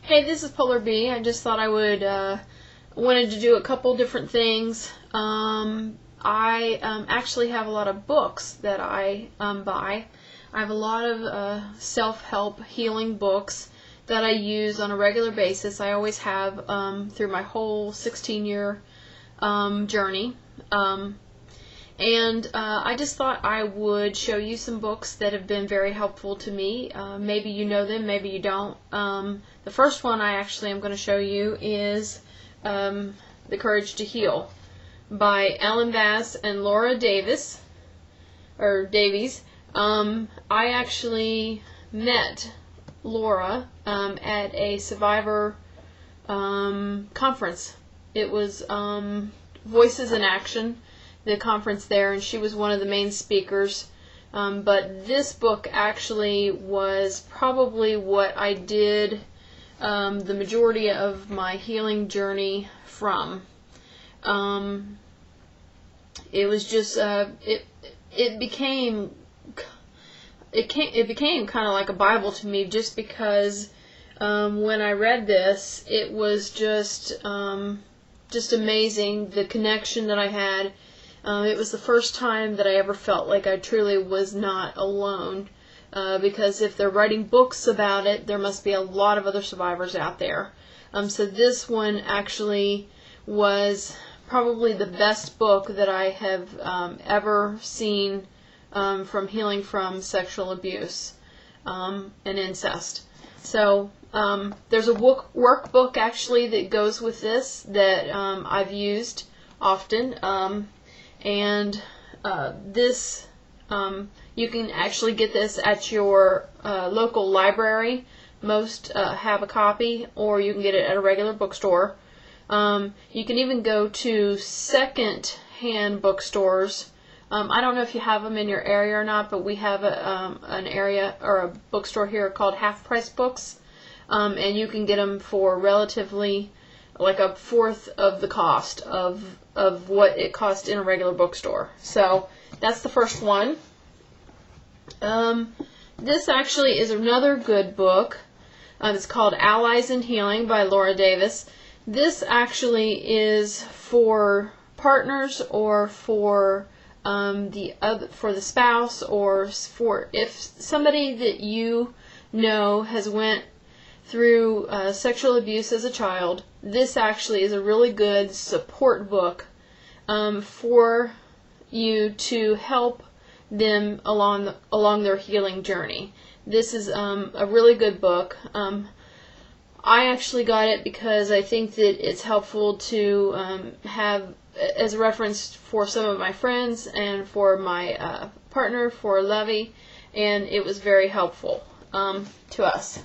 Hey, this is Polar Bee. I just thought I would wanted to do a couple different things. I actually have a lot of books that I buy. I have a lot of self-help healing books that I use on a regular basis. I always have through my whole 16-year journey. And I just thought I would show you some books that have been very helpful to me. Maybe you know them, maybe you don't. The first one I actually am going to show you is The Courage to Heal by Ellen Bass and Laura Davies. I actually met Laura at a Survivor conference. It was Voices in Action, the conference there, and she was one of the main speakers. But this book actually was probably what I did the majority of my healing journey from. It was just it became kind of like a Bible to me, just because when I read this, it was just amazing, the connection that I had. It was the first time that I ever felt like I truly was not alone, because if they're writing books about it, there must be a lot of other survivors out there. So this one actually was probably the best book that I have ever seen from healing from sexual abuse and incest. So there's a workbook actually that goes with this that I've used often. And this, you can actually get this at your local library. Most have a copy, or you can get it at a regular bookstore. You can even go to second-hand bookstores. I don't know if you have them in your area or not, but we have an area or a bookstore here called Half Price Books, and you can get them for relatively like a fourth of the cost of what it costs in a regular bookstore. So that's the first one. This actually is another good book. It's called Allies in Healing by Laura Davies. This actually is for partners, or for the spouse, or for if somebody that you know has went through sexual abuse as a child. This actually is a really good support book for you to help them along their healing journey. This is a really good book. I actually got it because I think that it's helpful to have as a reference for some of my friends and for my partner, for Levy, and it was very helpful to us.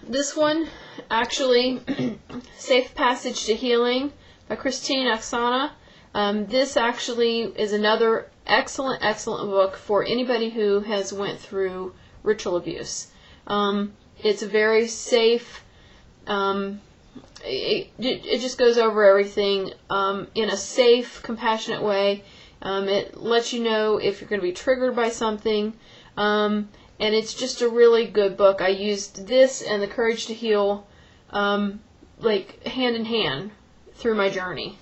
This one, actually, Safe Passage to Healing by Christine Oksana. This actually is another excellent book for anybody who has went through ritual abuse. It's a very safe, it just goes over everything in a safe, compassionate way. It lets you know if you're going to be triggered by something. And it's just a really good book. I used this and The Courage to Heal like hand in hand through my journey.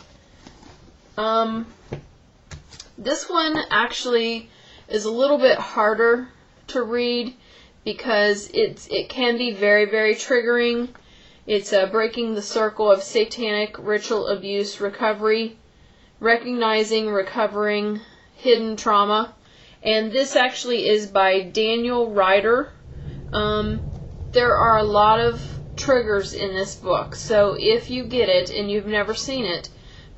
This one actually is a little bit harder to read because it can be very, very triggering. It's Breaking the Circle of Satanic Ritual Abuse Recovery, Recognizing, Recovering Hidden Trauma. And this actually is by Daniel Ryder. There are a lot of triggers in this book, so if you get it and you've never seen it,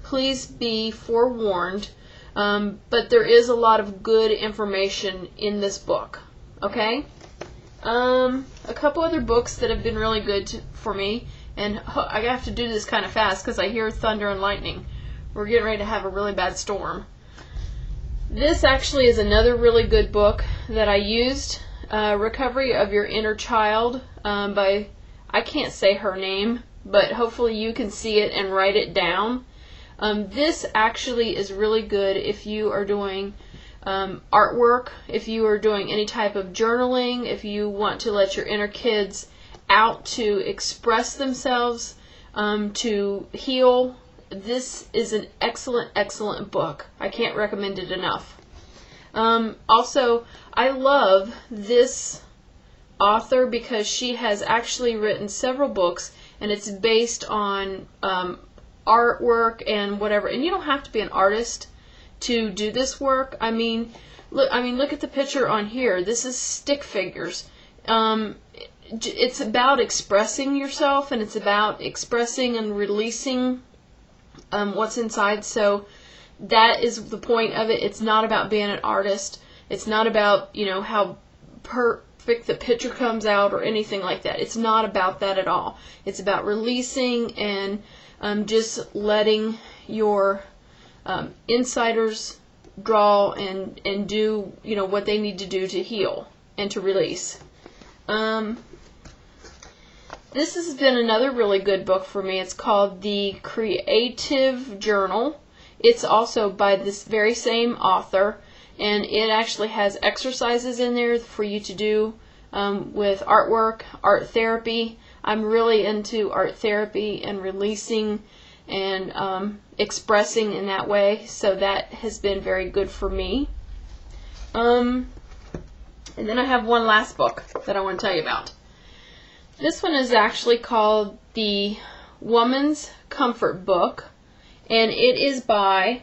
please be forewarned. But there is a lot of good information in this book. Okay? A couple other books that have been really good for me, and I have to do this kind of fast because I hear thunder and lightning. We're getting ready to have a really bad storm. This actually is another really good book that I used, Recovery of Your Inner Child by, I can't say her name, but hopefully you can see it and write it down. This actually is really good if you are doing artwork, if you are doing any type of journaling, if you want to let your inner kids out to express themselves, to heal, this is an excellent, excellent book. I can't recommend it enough. Also, I love this author because she has actually written several books, and it's based on artwork and whatever. And you don't have to be an artist to do this work. I mean, look at the picture on here. This is stick figures. It's about expressing yourself, and it's about expressing and releasing what's inside. So that is the point of it. It's not about being an artist. It's not about, you know, how perfect the picture comes out or anything like that. It's not about that at all. It's about releasing and just letting your insiders draw and do, you know, what they need to do to heal and to release. This has been another really good book for me. It's called The Creative Journal. It's also by this very same author, and it actually has exercises in there for you to do with artwork, art therapy. I'm really into art therapy and releasing and expressing in that way, so that has been very good for me. And then I have one last book that I want to tell you about. This one is actually called The Woman's Comfort Book, and it is by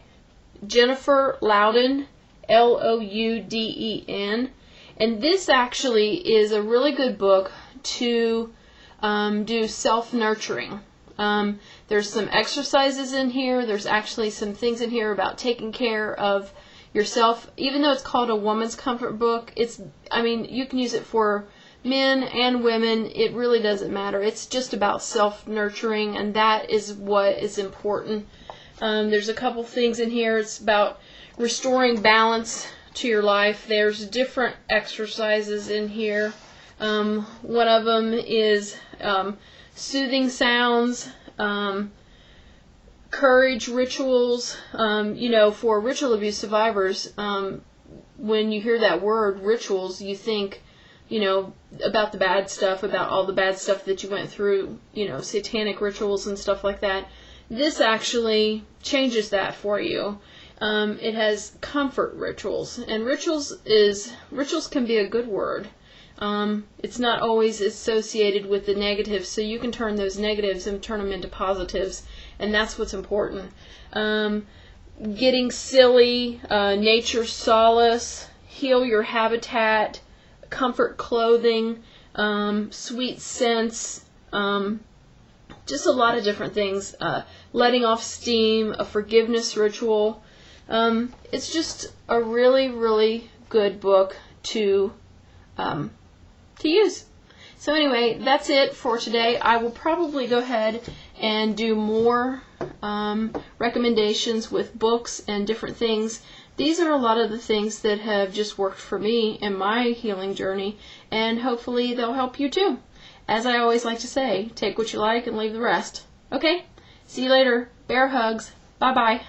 Jennifer Louden, Louden, and this actually is a really good book to do self-nurturing. There's some exercises in here. There's actually some things in here about taking care of yourself. Even though it's called a woman's comfort book, you can use it for men and women. It really doesn't matter. It's just about self-nurturing, and that is what is important. There's a couple things in here. It's about restoring balance to your life. There's different exercises in here. One of them is soothing sounds, courage rituals. For ritual abuse survivors, when you hear that word rituals, you think, about the bad stuff, about all the bad stuff that you went through, satanic rituals and stuff like that. This actually changes that for you. It has comfort rituals, and rituals can be a good word. It's not always associated with the negatives, so you can turn those negatives and turn them into positives, and that's what's important. Getting silly, nature solace, heal your habitat, comfort clothing, sweet scents, just a lot of different things. Letting off steam, a forgiveness ritual. It's just a really, really good book to use. So anyway, that's it for today. I will probably go ahead and do more recommendations with books and different things. These are a lot of the things that have just worked for me in my healing journey, and hopefully they'll help you too. As I always like to say, take what you like and leave the rest. Okay? See you later. Bear hugs. Bye-bye.